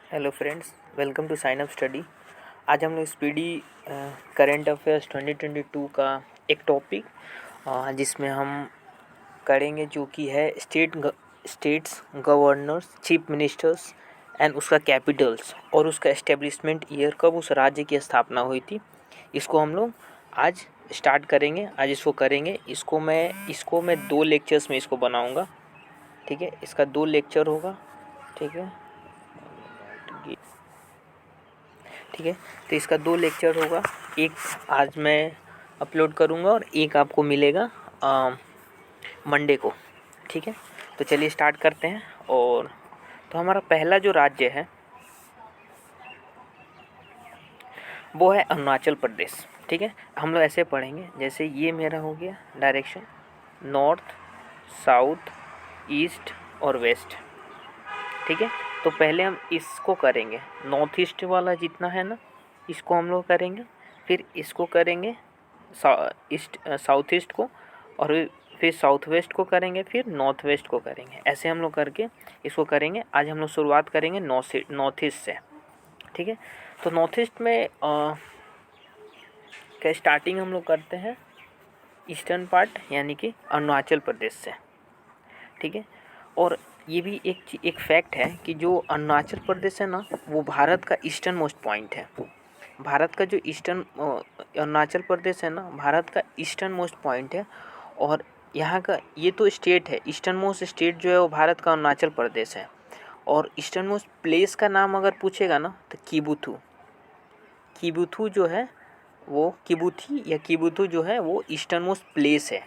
Hello friends, welcome to sign up study. आज हम लोग स्पीडी करंट अफेयर्स 2022 का एक टॉपिक जिसमें हम करेंगे जो कि है states governors, chief ministers and उसका कैपिटल्स और उसका एस्टेब्लिशमेंट ईयर, कब उस राज्य की स्थापना हुई थी। इसको हम लोग आज स्टार्ट करेंगे। आज इसको करेंगे। इसको मैं 2 लेक्चर्स में इसको बनाऊंगा। ठीक है, इसका 2 लेक्चर होगा। ठीक है, तो इसका 2 लेक्चर होगा। एक आज मैं अपलोड करूँगा और एक आपको मिलेगा मंडे को। ठीक है, तो चलिए स्टार्ट करते हैं। और तो हमारा पहला जो राज्य है वो है अरुणाचल प्रदेश। ठीक है, हम लोग ऐसे पढ़ेंगे जैसे ये मेरा हो गया डायरेक्शन, नॉर्थ, साउथ, ईस्ट और वेस्ट। ठीक है, तो पहले हम इसको करेंगे, नॉर्थ ईस्ट वाला जितना है ना इसको हम लोग करेंगे, फिर इसको करेंगे साउथ ईस्ट को, और फिर साउथ वेस्ट को करेंगे, फिर नॉर्थ वेस्ट को करेंगे। ऐसे हम लोग करके इसको करेंगे। आज हम लोग शुरुआत करेंगे नॉर्थ ईस्ट से। ठीक है, तो नॉर्थ ईस्ट में का स्टार्टिंग हम लोग करते हैं ईस्टर्न पार्ट यानी कि अरुणाचल प्रदेश से। ठीक है, और ये भी एक फैक्ट है कि जो अरुणाचल प्रदेश है ना वो भारत का ईस्टर्न मोस्ट पॉइंट है। भारत का जो अरुणाचल प्रदेश है ना भारत का ईस्टर्न मोस्ट पॉइंट है। और यहाँ का ये तो स्टेट है, ईस्टर्न मोस्ट स्टेट जो है वो भारत का अरुणाचल प्रदेश है। और ईस्टर्न मोस्ट प्लेस का नाम अगर पूछेगा ना तो किबुथु जो है वो किबुथु जो है वो ईस्टर्न मोस्ट प्लेस है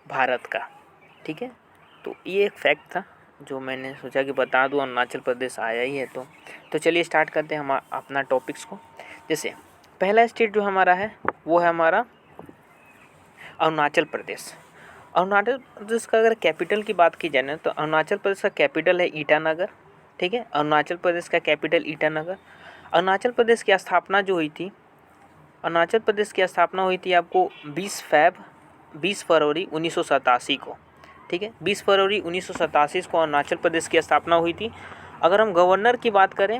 भारत का। ठीक है, तो ये एक फैक्ट था जो मैंने सोचा कि बता दूं, अरुणाचल प्रदेश आया ही है तो चलिए स्टार्ट करते हैं हम अपना टॉपिक्स को। जैसे पहला स्टेट जो हमारा है वो है हमारा अरुणाचल प्रदेश। अरुणाचल प्रदेश का अगर कैपिटल की बात की जाए ना तो अरुणाचल प्रदेश का कैपिटल है ईटानगर। ठीक है, अरुणाचल प्रदेश का कैपिटल ईटानगर। अरुणाचल प्रदेश की स्थापना जो हुई थी, अरुणाचल प्रदेश की स्थापना हुई थी आपको 20 फरवरी 1987 को। ठीक है, 20 फरवरी 1987 को अरुणाचल प्रदेश की स्थापना हुई थी। अगर हम गवर्नर की बात करें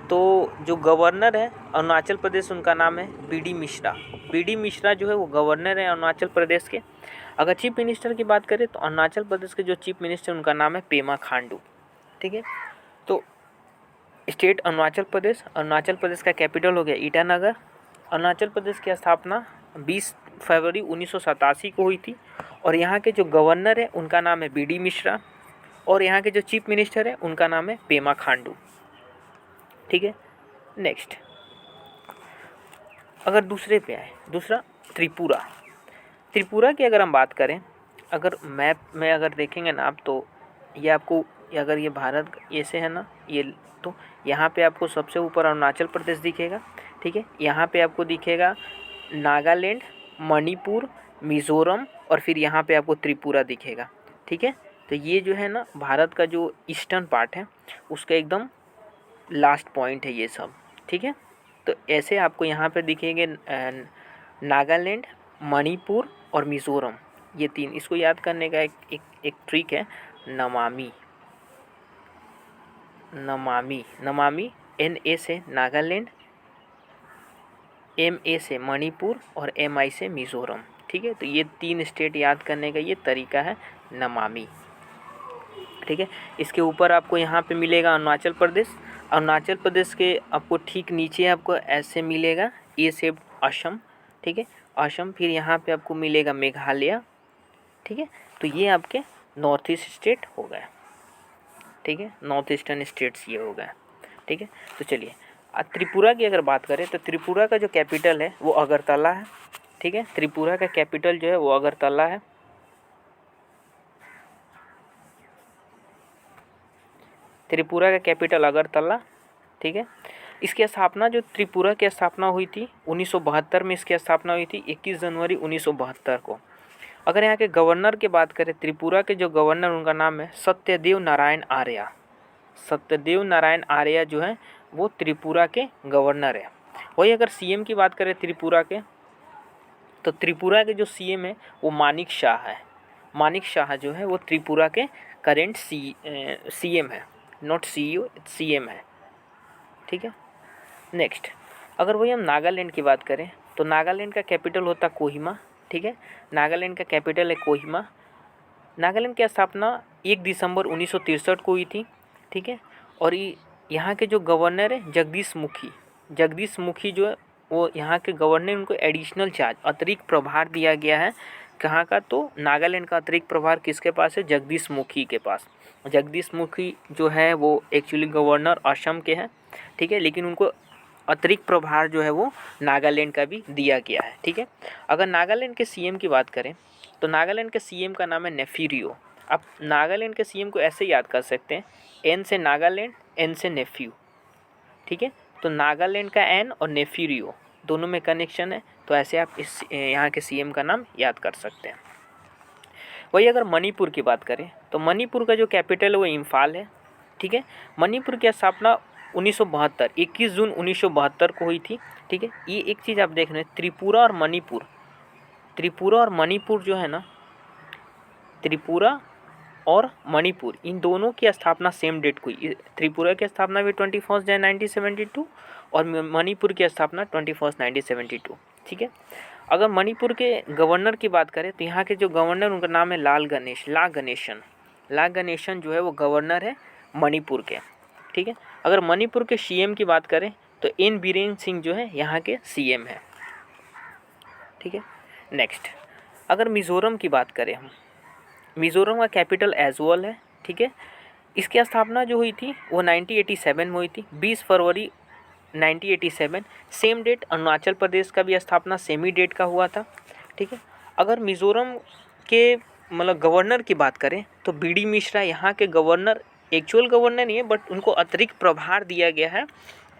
तो जो गवर्नर है अरुणाचल प्रदेश उनका नाम है बीडी मिश्रा। बीडी मिश्रा जो है वो गवर्नर है अरुणाचल प्रदेश के। अगर चीफ मिनिस्टर की बात करें तो अरुणाचल प्रदेश के जो चीफ मिनिस्टर उनका नाम है पेमा खांडू। ठीक है, तो स्टेट अरुणाचल प्रदेश का कैपिटल हो गया ईटानगर। अरुणाचल प्रदेश की स्थापना 20 फरवरी 1987 को हुई थी। और यहाँ के जो गवर्नर है उनका नाम है बीडी मिश्रा, और यहाँ के जो चीफ मिनिस्टर है उनका नाम है पेमा खांडू। ठीक है, नेक्स्ट अगर दूसरे पे आए, दूसरा त्रिपुरा की अगर हम बात करें, अगर मैप में अगर देखेंगे ना आप तो ये आपको, अगर ये भारत ऐसे है ना ये, तो यहाँ पे आपको सबसे ऊपर अरुणाचल प्रदेश दिखेगा। ठीक है, यहाँ पे आपको दिखेगा नागालैंड, मणिपुर, मिज़ोरम और फिर यहाँ पे आपको त्रिपुरा दिखेगा। ठीक है, तो ये जो है ना भारत का जो ईस्टर्न पार्ट है उसका एकदम लास्ट पॉइंट है ये सब। ठीक है, तो ऐसे आपको यहाँ पे दिखेंगे नागालैंड, मणिपुर और मिज़ोरम, ये 3। इसको याद करने का एक ट्रिक है, नमामि NA से नागालैंड, MA से मणिपुर और MI से मिज़ोरम। ठीक है, तो ये 3 स्टेट याद करने का ये तरीका है नमामि। ठीक है, इसके ऊपर आपको यहाँ पे मिलेगा अरुणाचल प्रदेश। अरुणाचल प्रदेश के आपको ठीक नीचे आपको ऐसे मिलेगा ए शेप असम। ठीक है, असम, फिर यहाँ पे आपको मिलेगा मेघालय। ठीक है, तो ये आपके नॉर्थ ईस्ट स्टेट हो गए। ठीक है, नॉर्थ ईस्टर्न स्टेट्स ये हो गए। ठीक है, तो चलिए त्रिपुरा की अगर बात करें तो त्रिपुरा का जो कैपिटल है वो अगरतला है। ठीक है, त्रिपुरा का कैपिटल जो है वो अगरतला है। त्रिपुरा का कैपिटल अगरतला। ठीक है, इसकी स्थापना, जो त्रिपुरा की स्थापना हुई थी 1972 में, इसकी स्थापना हुई थी 21 जनवरी 1972 को। अगर यहाँ के गवर्नर की बात करें, त्रिपुरा के जो गवर्नर उनका नाम है सत्यदेव नारायण आर्य। सत्यदेव नारायण आर्य जो है वो त्रिपुरा के गवर्नर है। वही अगर सीएम की बात करें त्रिपुरा के, तो त्रिपुरा के जो सीएम है वो मानिक शाह है। मानिक शाह जो है वो त्रिपुरा के करेंट सीएम है, नॉट CEO, सीएम है। ठीक है। नेक्स्ट, अगर वही हम नागालैंड की बात करें तो नागालैंड का कैपिटल होता कोहिमा, ठीक है। नागालैंड का कैपिटल है कोहिमा। नागालैंड की स्थापना 1 दिसंबर 1963 को हुई थी, ठीक है। और यहाँ के जो गवर्नर है जगदीश मुखी जो है वो यहाँ के गवर्नर, उनको एडिशनल चार्ज, अतिरिक्त प्रभार दिया गया है। कहाँ का? तो नागालैंड का अतिरिक्त प्रभार किसके पास है? जगदीश मुखी के पास। जगदीश मुखी जो है वो एक्चुअली गवर्नर असम के हैं, ठीक है, लेकिन उनको अतिरिक्त प्रभार जो है वो नागालैंड का भी दिया गया है, ठीक है। अगर नागालैंड के सीएम की बात करें तो नागालैंड के सीएम का नाम है नेफिरियो। आप नागालैंड के सीएम को ऐसे याद कर सकते हैं, एन से नागालैंड, एन से नेफ्यू, ठीक है। तो नागालैंड का एन और नेफिरियो दोनों में कनेक्शन है, तो ऐसे आप इस यहाँ के सीएम का नाम याद कर सकते हैं। वही अगर मणिपुर की बात करें तो मणिपुर का जो कैपिटल है वो इम्फाल है, ठीक है। मणिपुर की स्थापना 1972 21 जून 1972 को हुई थी, ठीक है। ये एक चीज़ आप देख रहे हैं, त्रिपुरा और मणिपुर जो है ना, त्रिपुरा और मणिपुर इन दोनों की स्थापना सेम डेट को हुई। त्रिपुरा की स्थापना भी 21 जनवरी 1972 और मणिपुर की स्थापना 21 1972, ठीक है। अगर मणिपुर के गवर्नर की बात करें तो यहाँ के जो गवर्नर, उनका नाम है ला गणेशन जो है वो गवर्नर है मणिपुर के, ठीक है। अगर मणिपुर के सीएम की बात करें तो एन बीरेन सिंह जो है यहाँ के सीएम है, ठीक है। नेक्स्ट, अगर मिज़ोरम की बात करें हम, मिज़ोरम का कैपिटल ऐज़ोल है, ठीक है। इसकी स्थापना जो हुई थी वो 1987 में हुई थी, 20 फरवरी 1987। सेम डेट अरुणाचल प्रदेश का भी स्थापना सेम ही डेट का हुआ था, ठीक है। अगर मिज़ोरम के मतलब गवर्नर की बात करें तो बीडी मिश्रा यहाँ के गवर्नर, एक्चुअल गवर्नर नहीं है बट उनको अतिरिक्त प्रभार दिया गया है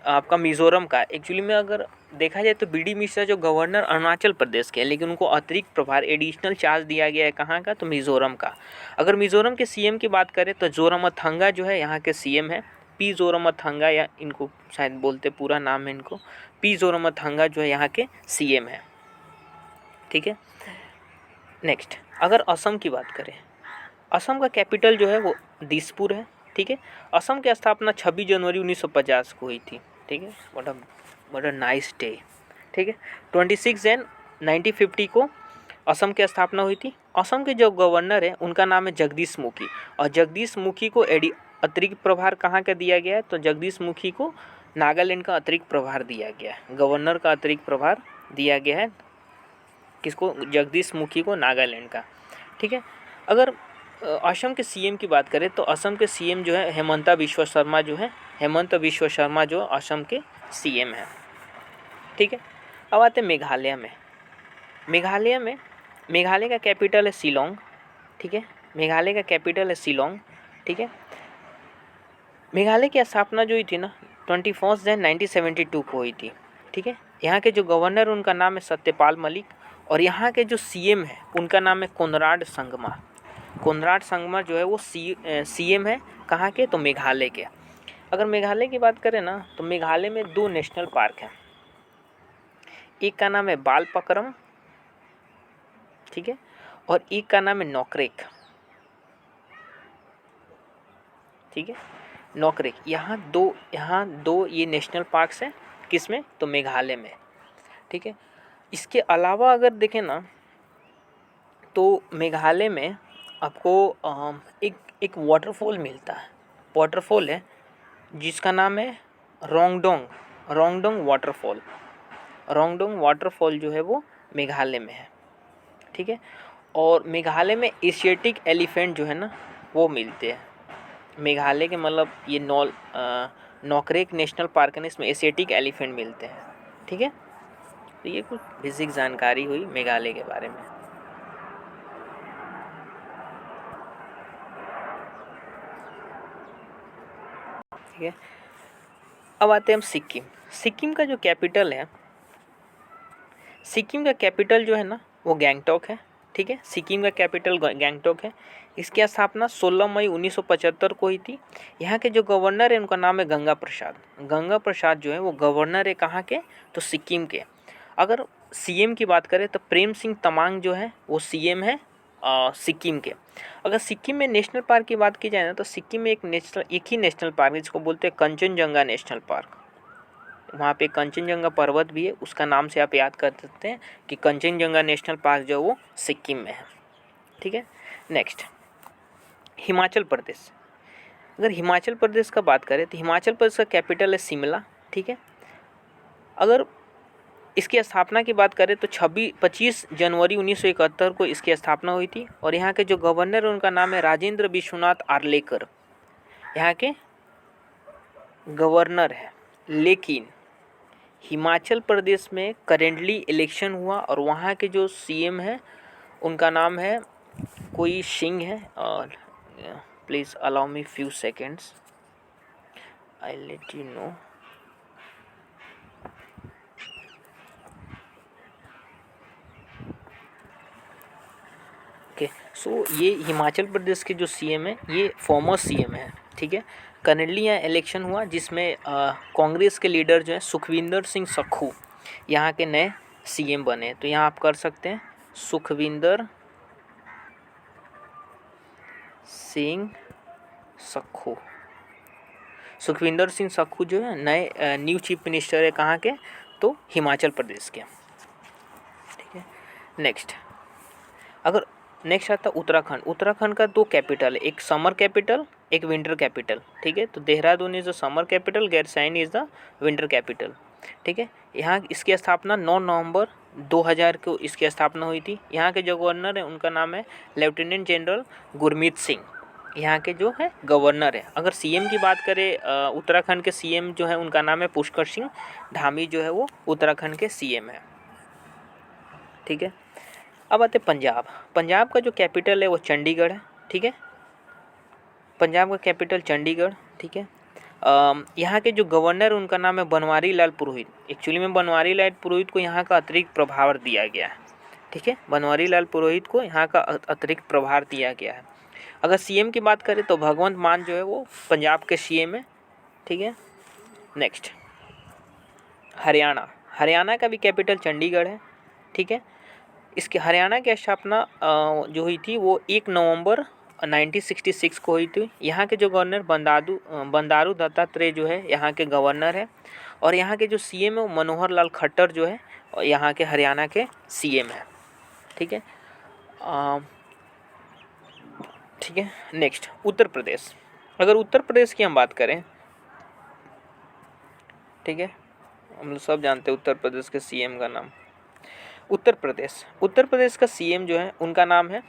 आपका मिज़ोरम का। एक्चुअली में अगर देखा जाए तो बीडी मिश्रा जो गवर्नर अरुणाचल प्रदेश के हैं, लेकिन उनको अतिरिक्त प्रभार, एडिशनल चार्ज दिया गया है कहाँ का? तो मिज़ोरम का। अगर मिज़ोरम के सीएम की बात करें तो जोरामथंगा जो है यहाँ के सीएम है, पी जोरामथंगा, या इनको शायद बोलते पूरा नाम है इनको, पी जोरामथंगा जो है यहाँ के सीएम है, ठीक है। नेक्स्ट, अगर असम की बात करें, असम का कैपिटल जो है वो दिसपुर है, ठीक है। असम की स्थापना 26 जनवरी 1950 को हुई थी, ठीक है। व्हाट अ नाइस डे, ठीक है। 26 जन 1950 को असम की स्थापना हुई थी। असम के जो गवर्नर है उनका नाम है जगदीश मुखी, और जगदीश मुखी को अतिरिक्त प्रभार कहाँ का दिया गया है? तो जगदीश मुखी को नागालैंड का अतिरिक्त प्रभार दिया गया है, गवर्नर का अतिरिक्त प्रभार दिया गया है किसको? जगदीश मुखी को, नागालैंड का, ठीक है। अगर असम के सीएम की बात करें तो असम के सीएम जो है हेमंत बिश्व शर्मा जो असम के सीएम हैं, ठीक है। अब आते हैं मेघालय में। मेघालय का कैपिटल है शिलोंग, ठीक है। मेघालय का कैपिटल है शिलोंग, ठीक है। मेघालय की स्थापना जो हुई थी ना 21 जनवरी 1972 को हुई थी, ठीक है। यहाँ के जो गवर्नर उनका नाम है सत्यपाल मलिक, और यहाँ के जो सीएम है उनका नाम है कोनराड संगमा जो है वो सीएम है कहाँ के? तो मेघालय के। अगर मेघालय की बात करें ना तो मेघालय में 2 नेशनल पार्क हैं, एक का नाम है बालपक्रम, ठीक है, और एक का नाम है नोकरेक, ठीक है, नोकरेक। यहाँ दो ये नेशनल पार्क्स हैं, किसमें? तो मेघालय में, ठीक है। इसके अलावा अगर देखें ना तो मेघालय में आपको एक वाटरफॉल मिलता है, वाटरफॉल है जिसका नाम है रोंगडोंग वाटरफॉल जो है वो मेघालय में है, ठीक है। और मेघालय में एशियाटिक एलिफेंट जो है ना वो मिलते हैं। मेघालय के मतलब ये नोकरेक नेशनल पार्क है, इसमें एशियाटिक एलिफेंट मिलते हैं, ठीक है। तो ये कुछ बेसिक जानकारी हुई मेघालय के बारे में। ठीक है, अब आते हैं हम सिक्किम का जो कैपिटल है, सिक्किम का कैपिटल जो है ना वो गैंगटॉक है, ठीक है। सिक्किम का कैपिटल गैंगटॉक है। इसकी स्थापना 16 मई 1975 को हुई थी। यहाँ के जो गवर्नर है उनका नाम है गंगा प्रसाद जो है वो गवर्नर है कहाँ के? तो सिक्किम के। अगर सीएम की बात करें तो प्रेम सिंह तमांग जो है वो सीएम है सिक्किम के। अगर सिक्किम में नेशनल पार्क की बात की जाए ना तो सिक्किम में एक ही नेशनल पार्क है जिसको बोलते हैं कंचनजंगा नेशनल पार्क, वहाँ पे कंचनजंगा पर्वत भी है, उसका नाम से आप याद कर सकते हैं कि कंचनजंगा नेशनल पार्क जो है वो सिक्किम में है। ठीक है, नेक्स्ट हिमाचल प्रदेश। अगर हिमाचल प्रदेश का बात करें तो हिमाचल प्रदेश का कैपिटल है शिमला। ठीक है, अगर इसकी स्थापना की बात करें तो 25 जनवरी 1971 को इसकी स्थापना हुई थी और यहाँ के जो गवर्नर है उनका नाम है राजेंद्र विश्वनाथ आर्लेकर, यहाँ के गवर्नर है। लेकिन हिमाचल प्रदेश में करेंटली इलेक्शन हुआ और वहाँ के जो सीएम है उनका नाम है कोई सिंह है। और please allow me few seconds, I let you know. Okay, so ये हिमाचल प्रदेश के जो सीएम है ये फॉर्मर सीएम है। ठीक है, करेंटली यहाँ इलेक्शन हुआ जिसमें कांग्रेस के लीडर जो है सुखविंदर सिंह सुक्खू यहाँ के नए सीएम बने। तो यहाँ आप कर सकते हैं सुखविंदर सिंह सुक्खू। सुखविंदर सिंह सुक्खू जो है नए न्यू चीफ मिनिस्टर है कहाँ के, तो हिमाचल प्रदेश के। ठीक है, नेक्स्ट अगर नेक्स्ट आता उत्तराखंड। उत्तराखंड का दो कैपिटल है, एक समर कैपिटल एक विंटर कैपिटल। ठीक है, तो Dehradun is the summer capital, Gairsain is the winter capital. ठीक है, यहाँ इसकी स्थापना 9 नवंबर 2000 को इसकी स्थापना हुई थी। यहाँ के जो गवर्नर है उनका नाम है लेफ्टिनेंट जनरल गुरमीत सिंह, यहाँ के जो है गवर्नर है। अगर सीएम की बात करें उत्तराखंड के सीएम जो है उनका नाम है पुष्कर सिंह धामी, जो है वो उत्तराखंड के सीएम है। ठीक है, अब आते पंजाब। पंजाब का जो कैपिटल है वो चंडीगढ़ है। ठीक है, पंजाब का कैपिटल चंडीगढ़। ठीक है, यहाँ के जो गवर्नर उनका नाम है बनवारी लाल पुरोहित। एक्चुअली में बनवारी लाल पुरोहित को यहाँ का अतिरिक्त प्रभार दिया गया है। ठीक है, बनवारी लाल पुरोहित को यहाँ का अतिरिक्त प्रभार दिया गया है। अगर सीएम की बात करें तो भगवंत मान जो है वो पंजाब के सीएम है। ठीक है, नेक्स्ट हरियाणा। हरियाणा का भी कैपिटल चंडीगढ़ है। ठीक है, इसके हरियाणा की स्थापना जो हुई थी वो 1 नवंबर 1966 को हुई थी। यहाँ के जो गवर्नर बंडारू दत्तात्रेय जो है यहाँ के गवर्नर है और यहाँ के जो सीएम है वो मनोहर लाल खट्टर जो है और यहाँ के हरियाणा के सीएम है। ठीक है, ठीक है, नेक्स्ट उत्तर प्रदेश। अगर उत्तर प्रदेश की हम बात करें, ठीक है, हम लोग सब जानते हैं उत्तर प्रदेश के सीएम का नाम। उत्तर प्रदेश का सीएम जो है उनका नाम है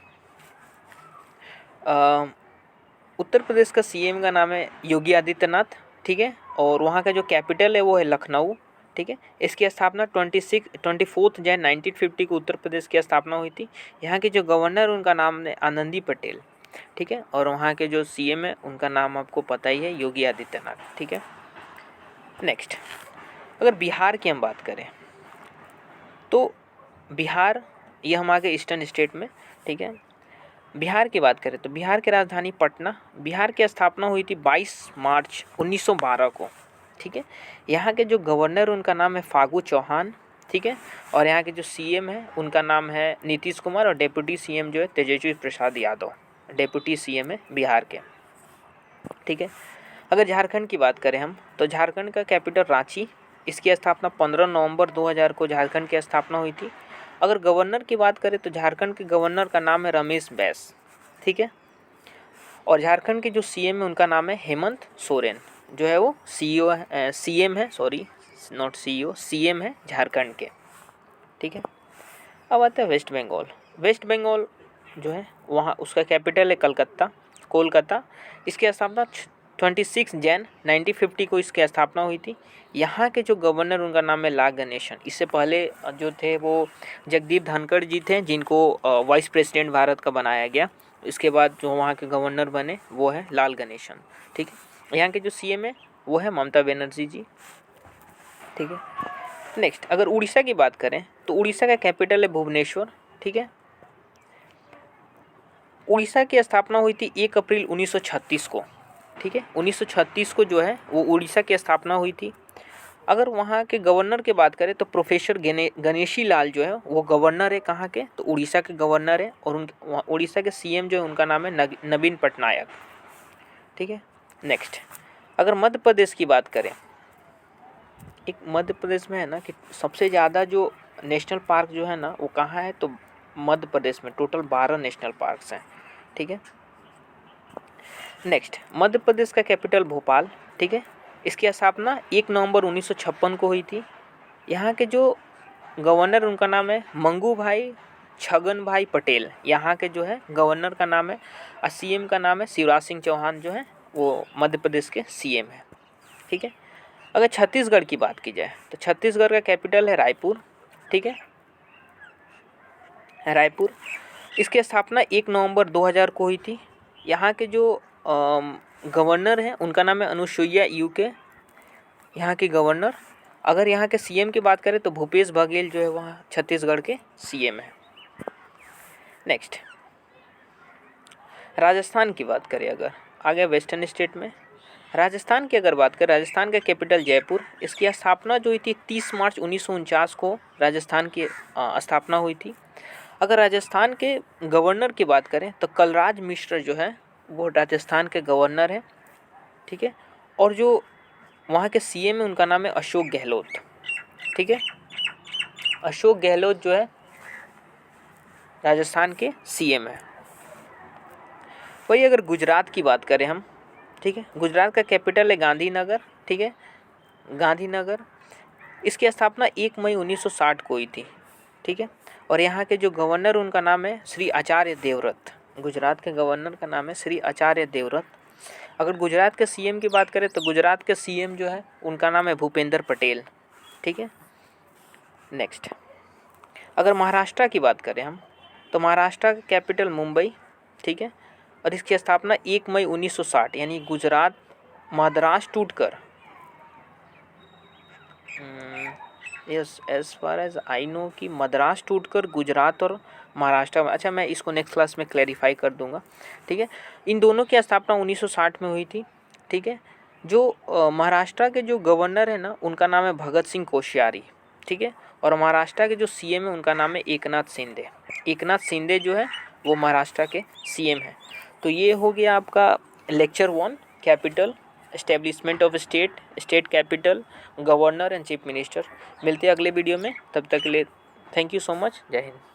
उत्तर प्रदेश का सीएम का नाम है योगी आदित्यनाथ। ठीक है, और वहाँ का जो कैपिटल है वो है लखनऊ। ठीक है, इसकी स्थापना 24 जनवरी 1950 को उत्तर प्रदेश की स्थापना हुई थी। यहाँ के जो गवर्नर उनका नाम है आनंदी पटेल। ठीक है, और वहाँ के जो सीएम है उनका नाम आपको पता ही है योगी आदित्यनाथ। ठीक है, नेक्स्ट अगर बिहार की हम बात करें तो बिहार ये हमारे ईस्टर्न स्टेट में। ठीक है, बिहार की बात करें तो बिहार की राजधानी पटना। बिहार की स्थापना हुई थी 22 मार्च 1912 को। ठीक है, यहाँ के जो गवर्नर उनका नाम है फागू चौहान। ठीक है, और यहाँ के जो सीएम है उनका नाम है नीतीश कुमार और डेप्यूटी सीएम जो है तेजस्वी प्रसाद यादव, डेप्यूटी सीएम है बिहार के। ठीक है, अगर झारखंड की बात करें हम तो झारखंड का कैपिटल रांची। इसकी स्थापना 15 नवंबर 2000 को झारखंड की स्थापना हुई थी। अगर गवर्नर की बात करें तो झारखंड के गवर्नर का नाम है रमेश बैस। ठीक है, और झारखंड के जो सीएम है उनका नाम है हेमंत सोरेन, जो है वो सीएम है, सॉरी नॉट सीईओ, सीएम है झारखंड के। ठीक है, अब आता है वेस्ट बंगाल। वेस्ट बंगाल जो है वहाँ उसका कैपिटल है कोलकाता। इसकी स्थापना 26 जनवरी 1950 को इसकी स्थापना हुई थी। यहाँ के जो गवर्नर उनका नाम है ला गणेशन। इससे पहले जो थे वो जगदीप धनखड़ जी थे जिनको वाइस प्रेसिडेंट भारत का बनाया गया। इसके बाद जो वहाँ के गवर्नर बने वो है लाल गणेशन। ठीक है, यहाँ के जो सीएम है वो है ममता बनर्जी जी। ठीक है, नेक्स्ट अगर उड़ीसा की बात करें तो उड़ीसा का कैपिटल है भुवनेश्वर। ठीक है, उड़ीसा की स्थापना हुई थी 1 अप्रैल 1936 को। ठीक है, 1936 को जो है वो उड़ीसा की स्थापना हुई थी। अगर वहाँ के गवर्नर की बात करें तो प्रोफेसर गणेशी लाल जो है वो गवर्नर है कहाँ के, तो उड़ीसा के गवर्नर है। और उड़ीसा के सीएम जो है उनका नाम है नवीन पटनायक। ठीक है, नेक्स्ट अगर मध्य प्रदेश की बात करें एक मध्य प्रदेश में है ना कि सबसे ज़्यादा जो नेशनल पार्क जो है ना वो कहाँ है, तो मध्य प्रदेश में टोटल 12 नेशनल पार्क्स हैं। ठीक है, नेक्स्ट मध्य प्रदेश का कैपिटल भोपाल। ठीक है, इसकी स्थापना 1 नवंबर 1956 को हुई थी। यहाँ के जो गवर्नर उनका नाम है मंगू भाई छगन भाई पटेल, यहाँ के जो है गवर्नर का नाम है, और सीएम का नाम है शिवराज सिंह चौहान, जो है वो मध्य प्रदेश के सीएम है। ठीक है, अगर छत्तीसगढ़ की बात की जाए तो छत्तीसगढ़ का कैपिटल है रायपुर। ठीक है, रायपुर, इसकी स्थापना 1 नवंबर 2000 को हुई थी। यहाँ के जो गवर्नर हैं उनका नाम है अनुसुईया यूके, यहाँ के गवर्नर। अगर यहाँ के सीएम की बात करें तो भूपेश बघेल जो है वहाँ छत्तीसगढ़ के सीएम है। नेक्स्ट राजस्थान की बात करें, अगर आगे वेस्टर्न स्टेट में राजस्थान की अगर बात करें, राजस्थान का कैपिटल जयपुर। इसकी स्थापना जो हुई थी 30 मार्च 1949 को राजस्थान की स्थापना हुई थी। अगर राजस्थान के गवर्नर की बात करें तो कलराज मिश्र जो है वो राजस्थान के गवर्नर हैं। ठीक है, और जो वहाँ के सीएम है उनका नाम है अशोक गहलोत। ठीक है, अशोक गहलोत जो है राजस्थान के सीएम है। वही अगर गुजरात की बात करें हम, ठीक है, गुजरात का कैपिटल है गांधीनगर। ठीक है, गांधीनगर, इसकी स्थापना 1 मई 1960 को हुई थी। ठीक है, और यहाँ के जो गवर्नर उनका नाम है श्री आचार्य देवव्रत। गुजरात के गवर्नर का नाम है श्री आचार्य देवव्रत। अगर गुजरात के सीएम की बात करें तो गुजरात के सीएम जो है उनका नाम है भूपेंद्र पटेल। ठीक है, नेक्स्ट अगर महाराष्ट्र की बात करें हम तो महाराष्ट्र का कैपिटल मुंबई। ठीक है, और इसकी स्थापना 1 मई 1960, यानी गुजरात मद्रास टूटकर, yes as far as I know कि मद्रास टूटकर गुजरात और महाराष्ट्र में, अच्छा मैं इसको नेक्स्ट क्लास में क्लैरिफाई कर दूंगा। ठीक है, इन दोनों की स्थापना 1960 में हुई थी। ठीक है, जो महाराष्ट्र के जो गवर्नर है ना उनका नाम है भगत सिंह कोश्यारी। ठीक है, और महाराष्ट्र के जो सीएम है उनका नाम है एकनाथ शिंदे। एकनाथ शिंदे जो है वो महाराष्ट्र के सीएम हैं। तो ये हो गया आपका lecture 1, capital, establishment of state, state capital, governor and chief minister. मिलते हैं अगले वीडियो में, तब तक के लिए थैंक यू सो मच, जय हिंद।